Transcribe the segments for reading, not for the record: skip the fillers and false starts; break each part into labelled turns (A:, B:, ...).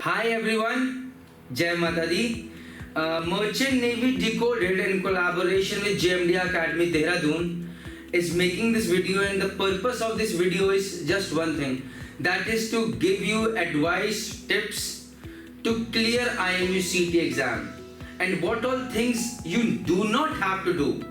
A: Hi everyone, Jai Mata Di. Merchant Navy Decoded in collaboration with JMD Academy Dehradun is making this video, and the purpose of this video is just one thing, that is to give you advice, tips to clear IMU CT exam and what all things you do not have to do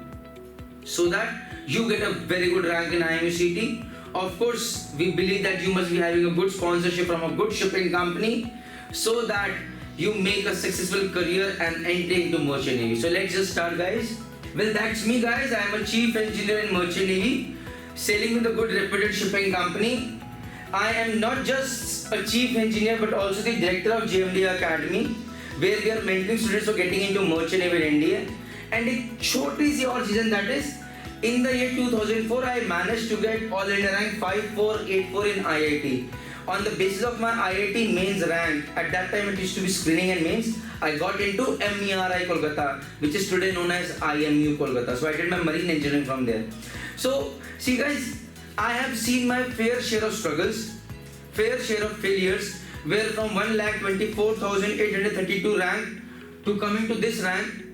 A: so that you get a very good rank in IMU CT. Of course, we believe that you must be having a good sponsorship from a good shipping company so that you make a successful career and enter into Merchant Navy. So let's just start, guys. Well, that's me, guys. I am a chief engineer in Merchant Navy, sailing with a good reputed shipping company. I am not just a chief engineer but also the director of JMD Academy, where we are mentoring students for getting into Merchant Navy in India. And a shortly see our season, that is in the year 2004, I managed to get all India rank 5484 in IIT. On the basis of my IIT mains rank, at that time it used to be screening and mains, I got into MERI Kolkata, which is today known as IMU Kolkata. So I did my marine engineering from there. So see, guys, I have seen my fair share of struggles, fair share of failures, where from 1,24,832 rank to coming to this rank.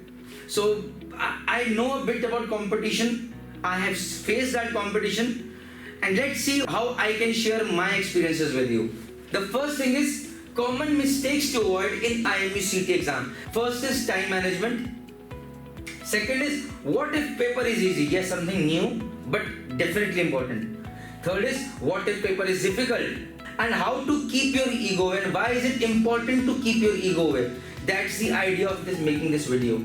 A: So I know a bit about competition. I have faced that competition, and let's see how I can share my experiences with you. The first thing is common mistakes to avoid in IMU CT exam. First is time management. Second is what if paper is easy? Yes, something new, but definitely important. Third is what if paper is difficult, and how to keep your ego away, and why is it important to keep your ego away. That's the idea of this making this video.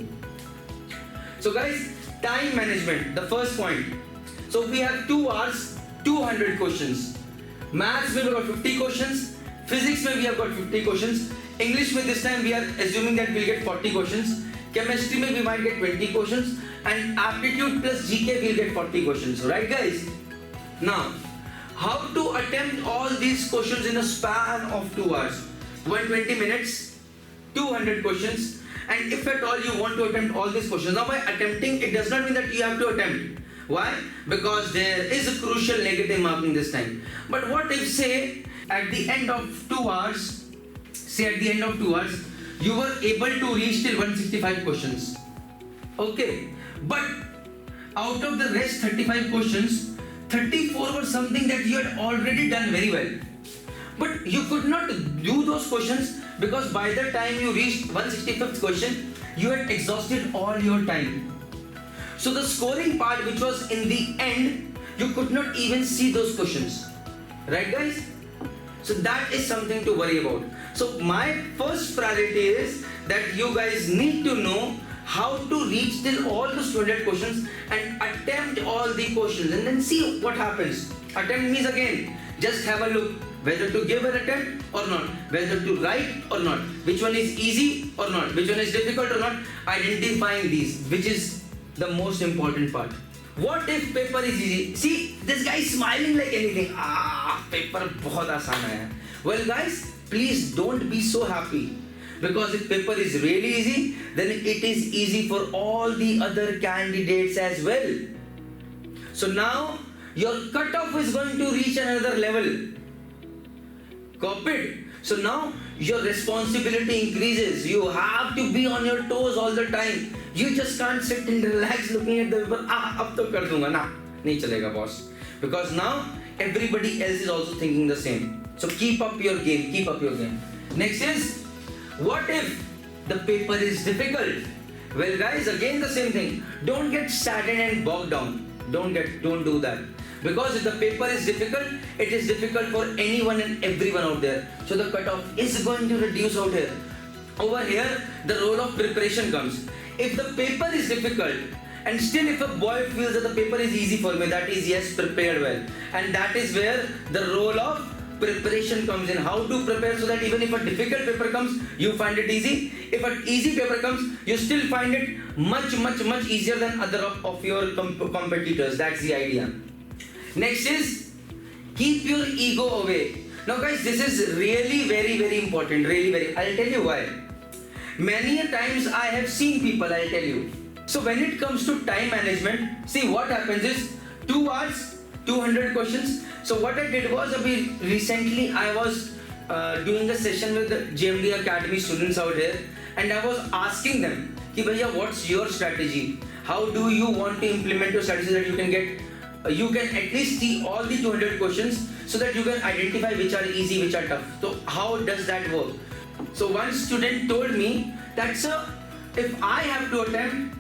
A: So guys, time management, the first point. So we have 2 hours, 200 questions. Maths we have got 50 questions. Physics we have got 50 questions. English this time we are assuming that we'll get 40 questions. Chemistry we might get 20 questions. And aptitude plus GK we'll get 40 questions. Right, guys? Now, how to attempt all these questions in a span of 2 hours? 120 minutes, 200 questions. And if at all you want to attempt all these questions, now by attempting, it does not mean that you have to attempt. Why? Because there is a crucial negative marking this time. But what if, say, at the end of 2 hours, you were able to reach till 165 questions. Okay. But out of the rest 35 questions, 34 were something that you had already done very well. But you could not do those questions because by the time you reached 165th question, you had exhausted all your time. So the scoring part, which was in the end, you could not even see those questions. Right, guys? So that is something to worry about. So my first priority is that you guys need to know how to reach till all those 200 questions and attempt all the questions and then see what happens. Attempt means, again, just have a look whether to give an attempt or not, whether to write or not, which one is easy or not, which one is difficult or not, identifying these, which is the most important part. What if paper is easy? See, this guy is smiling like anything. Paper bahut aasan hai. Well, guys, please don't be so happy, because if paper is really easy, then it is easy for all the other candidates as well. So now your cutoff is going to reach another level. Copied. So now your responsibility increases. You have to be on your toes all the time. You just can't sit and relax looking at the paper. Ab to kar dunga na. Nahi chalega, boss. Because now everybody else is also thinking the same. So keep up your game. Keep up your game. Next is, what if the paper is difficult? Well, guys, again the same thing. Don't get saddened and bogged down. Don't do that. Because if the paper is difficult, it is difficult for anyone and everyone out there. So the cutoff is going to reduce out here. Over here, the role of preparation comes. If the paper is difficult, and still if a boy feels that the paper is easy for me, that is, yes, prepared well. And that is where the role of preparation comes in. How to prepare so that even if a difficult paper comes, you find it easy. If an easy paper comes, you still find it much easier than other of your competitors. That's the idea. Next is, keep your ego away. Now guys, this is really very important. I'll tell you why. Many a times I have seen people, I'll tell you. So when it comes to time management, see what happens is 2 hours, 200 questions. So what I did was, recently I was doing a session with the JMD Academy students out here, and I was asking them कि भैया what's your strategy? How do you want to implement your strategy that you can get you can at least see all the 200 questions so that you can identify which are easy, which are tough. So how does that work? So one student told me that sir, if I have to attempt,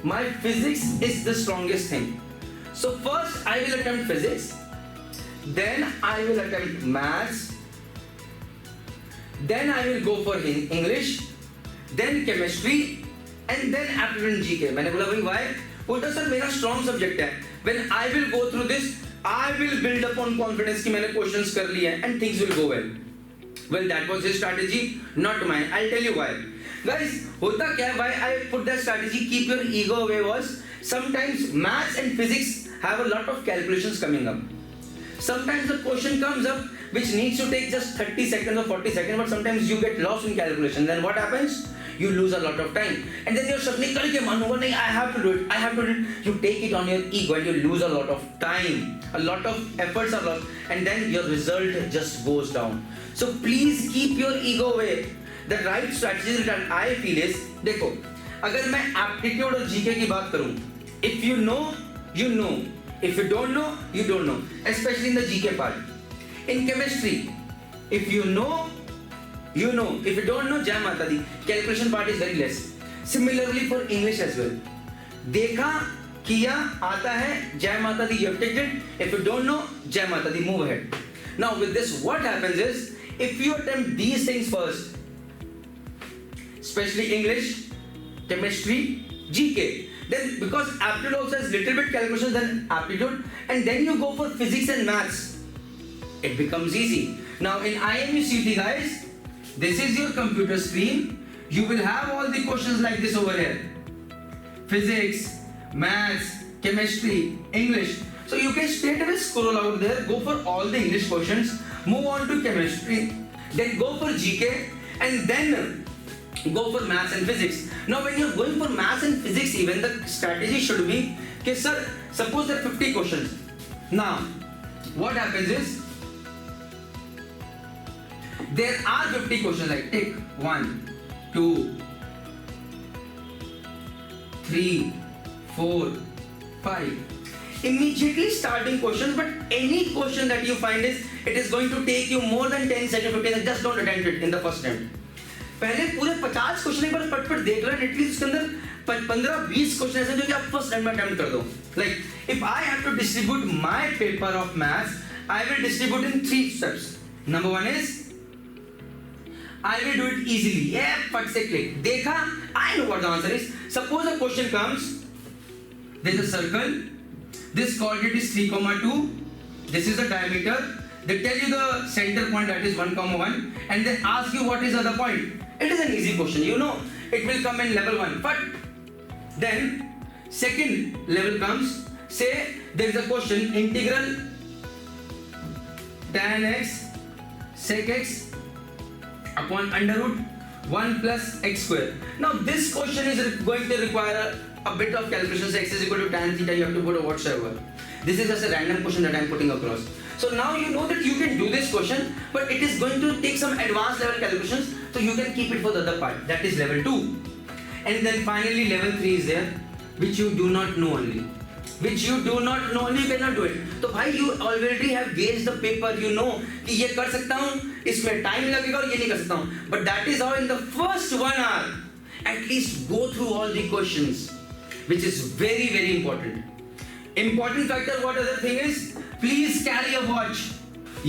A: my physics is the strongest thing. So first I will attempt physics, then I will attempt maths, then I will go for English, then chemistry, and then aptitude and GK. मैंने बोला भाई why? बोलता sir मेरा strong subject है. When I will go through this, I will build upon confidence कि मैंने questions कर लिए हैं and things will go well. Well, that was his strategy, not mine. I'll tell you why. Guys, होता क्या है? Why I put that strategy, keep your ego away, was sometimes maths and physics have a lot of calculations coming up. Sometimes the question comes up which needs to take just 30 seconds or 40 seconds, but sometimes you get lost in calculation. Then what happens? You lose a lot of time. And then you're suddenly कल के मन होगा नहीं, I have to do it, I have to do it. You take it on your ego and you lose a lot of time. A lot of efforts are lost, and then your result just goes down. So please keep your ego away. The right strategy that I feel is, देखो, अगर मैं aptitude और GK की बात करूँ, if you know, you know. If you don't know, you don't know. Especially in the GK part. In chemistry, if you know, you know. If you don't know, Jai Mata Di. Calculation part is very less. Similarly for English as well. देखा, किया, आता है, Jai Mata Di, you have taken it. If you don't know, Jai Mata Di, move ahead. Now with this, what happens is, if you attempt these things first, especially English, chemistry, GK, then because aptitude also has little bit calculations than aptitude, and then you go for physics and maths, it becomes easy. Now in IMUCT guys, this is your computer screen. You will have all the questions like this over here. Physics, maths, chemistry, English. So you can straight away scroll out there, go for all the English questions, move on to chemistry, then go for GK, and then go for maths and physics. Now when you're going for maths and physics, even the strategy should be, okay sir, suppose there are 50 questions. Now, what happens is, there are 50 questions, like take 1, 2, 3, 4, 5. Immediately starting questions, but any question that you find is, it is going to take you more than 10 seconds, 15 seconds, just don't attempt it in the first attempt. पहले पूरे 50 question एक बार फटफट देख लो, at least उसके अंदर 15-20 question ऐसे जो कि आप फर्स्ट टाइम में अटेम्प्ट कर दो. Like if I have to distribute my paper of maths, I will distribute in 3 steps. Number 1 is I will do it easily. ये फट से क्लिक देखा, I know what the answer is. Suppose a question comes, there is a circle, this coordinate is 3,2, this is the diameter. They tell you the center point, that is 1,1, and they ask you what is the other point. It is an easy question, you know, it will come in level 1. But then second level comes, say there is a question, integral tan x sec x upon under root 1 plus x square. Now this question is going to require a bit of calculation. So x is equal to tan theta, you have to put a whatsoever. This is just a random question that I am putting across. So now you know that you can do this question, but it is going to take some advanced level calculations, so you can keep it for the other part. That is level 2. And then finally level 3 is there, which you do not know only. Which you do not know only, you cannot do it. So भाई you already have gauged the paper, you know कि ये कर सकता हूँ, इसमें time लगेगा और ये नहीं कर सकता हूँ. But that is how in the first 1 hour, at least go through all the questions, which is very very important. Important factor, what other thing is, please carry a watch.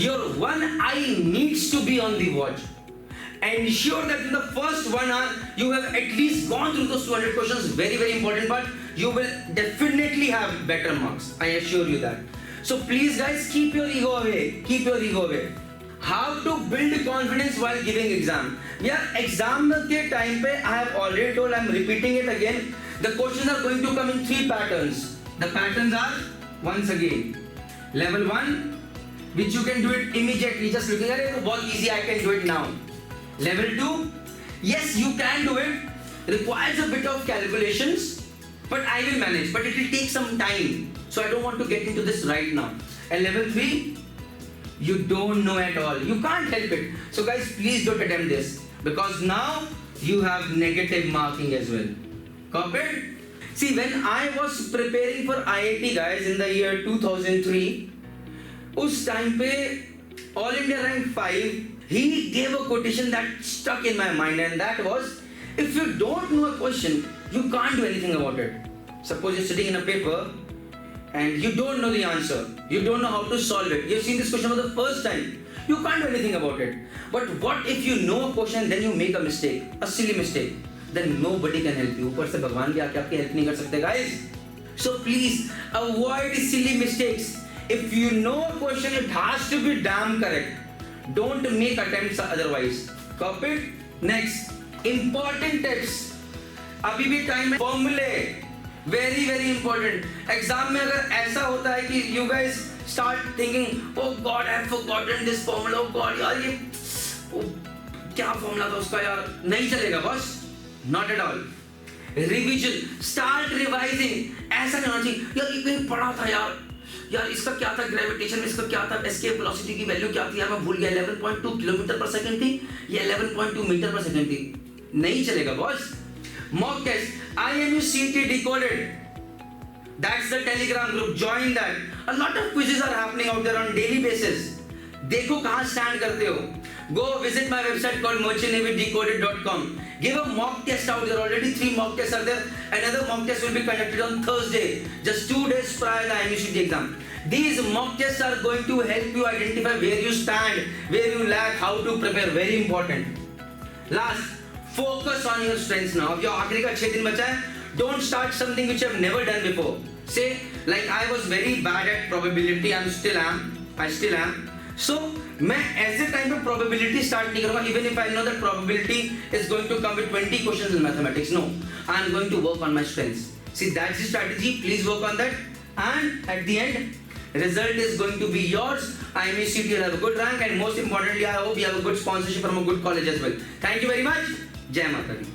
A: Your one eye needs to be on the watch. Ensure that in the first 1 hour you have at least gone through those 200 questions. Very very important part. You will definitely have better marks, I assure you that. So please guys, keep your ego away. Keep your ego away. How to build confidence while giving exam? Yeah, exam के time पे I have already told, I am repeating it again. The questions are going to come in 3 patterns. The patterns are, once again, level 1, which you can do it immediately, just looking at it, बहुत easy, I can do it now. Level 2, yes you can do it, requires a bit of calculations, but I will manage, but it will take some time, so I don't want to get into this right now. And level 3, you don't know at all. You can't help it. So guys, please don't attempt this, because now you have negative marking as well. Copied? See, when I was preparing for IIT guys in the year 2003, उस time पे All India rank 5, he gave a quotation that stuck in my mind, and that was, if you don't know a question, you can't do anything about it. Suppose you're sitting in a paper and you don't know the answer, you don't know how to solve it, you've seen this question for the first time, you can't do anything about it. But what if you know a question and then you make a mistake, a silly mistake? Then nobody can help you. ऊपर से भगवान भी आके आपकी help नहीं कर सकते guys. So please avoid silly mistakes. If you know a question, it has to be damn correct. Don't make attempts otherwise. Copy? Next, important tips. अभी भी time है. Formulae. Very very important. Exam में अगर ऐसा होता है कि you guys start thinking, oh God, I have forgotten this formula. Oh God, यार ये क्या formula था उसका यार, नहीं चलेगा boss. Not at all. Revision. Start revising. ऐसा नहीं होना चाहिए यार ये कहीं पढ़ा था यार इसका क्या था ग्रेविटेशन में, इसका क्या था एस्केप वेलोसिटी की वैल्यू क्या थी यार मैं भूल गया, 11.2 किलोमीटर पर सेकंड थी या 11.2 मीटर पर सेकंड थी. नहीं चलेगा boss. Mock test IMUCT decoded. That's the Telegram group. Join that. A lot of quizzes are happening out there on daily basis. देखो कहाँ stand करते हो. Go visit my website called merchantnavydecoded.com. Give a mock test out there. Already 3 mock tests are there. Another mock test will be conducted on Thursday, just 2 days prior to the IMUCT exam. These mock tests are going to help you identify where you stand, where you lag, how to prepare. Very important. Last, focus on your strengths now. अब जो आखिरी का 6 दिन बचा है, don't start something which you have never done before. Say, like I was very bad at probability. I still am. So मैं ऐसे time पे probability start नहीं करूँगा, even if I know that probability is going to come with 20 questions in mathematics. No, I am going to work on my strengths. See, that's the strategy. Please work on that, and at the end, result is going to be yours. IMUCT will have a good rank, and most importantly, I hope you have a good sponsorship from a good college as well. Thank you very much. Jai Mata Di.